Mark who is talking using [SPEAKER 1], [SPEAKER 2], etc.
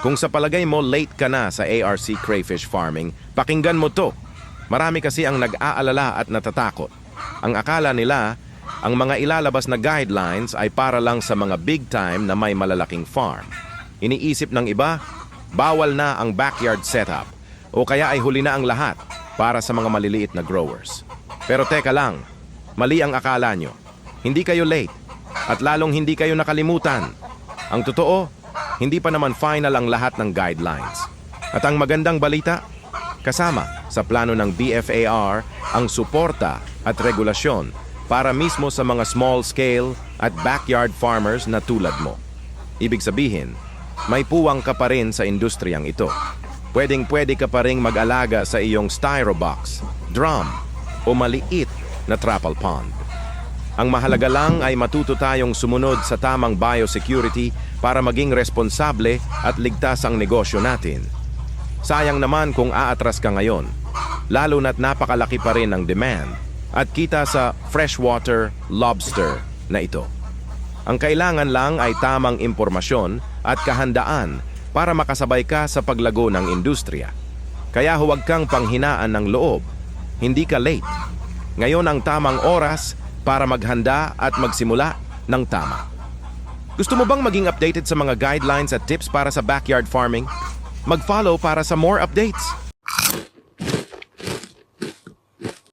[SPEAKER 1] Kung sa palagay mo late ka na sa ARC crayfish farming, pakinggan mo to. Marami kasi ang nag-aalala at natatakot. Ang akala nila, ang mga ilalabas na guidelines ay para lang sa mga big time na may malalaking farm. Iniisip ng iba, bawal na ang backyard setup o kaya ay huli na ang lahat para sa mga maliliit na growers. Pero teka lang, mali ang akala nyo. Hindi kayo late at lalong hindi kayo nakalimutan. Ang totoo, hindi pa naman final ang lahat ng guidelines. At ang magandang balita, kasama sa plano ng BFAR ang suporta at regulasyon para mismo sa mga small scale at backyard farmers na tulad mo. Ibig sabihin, may puwang ka pa rin sa industriyang ito. Pwedeng-pwede ka pa rin mag-alaga sa iyong styrobox, drum, o maliit na trapal pond. Ang mahalaga lang ay matuto tayong sumunod sa tamang biosecurity para maging responsable at ligtas ang negosyo natin. Sayang naman kung aatras ka ngayon, lalo na't napakalaki pa rin ang demand at kita sa freshwater lobster na ito. Ang kailangan lang ay tamang impormasyon at kahandaan para makasabay ka sa paglago ng industriya. Kaya huwag kang panghinaan ng loob. Hindi ka late. Ngayon ang tamang oras para maghanda at magsimula ng tama. Gusto mo bang maging updated sa mga guidelines at tips para sa backyard farming? Mag-follow para sa more updates.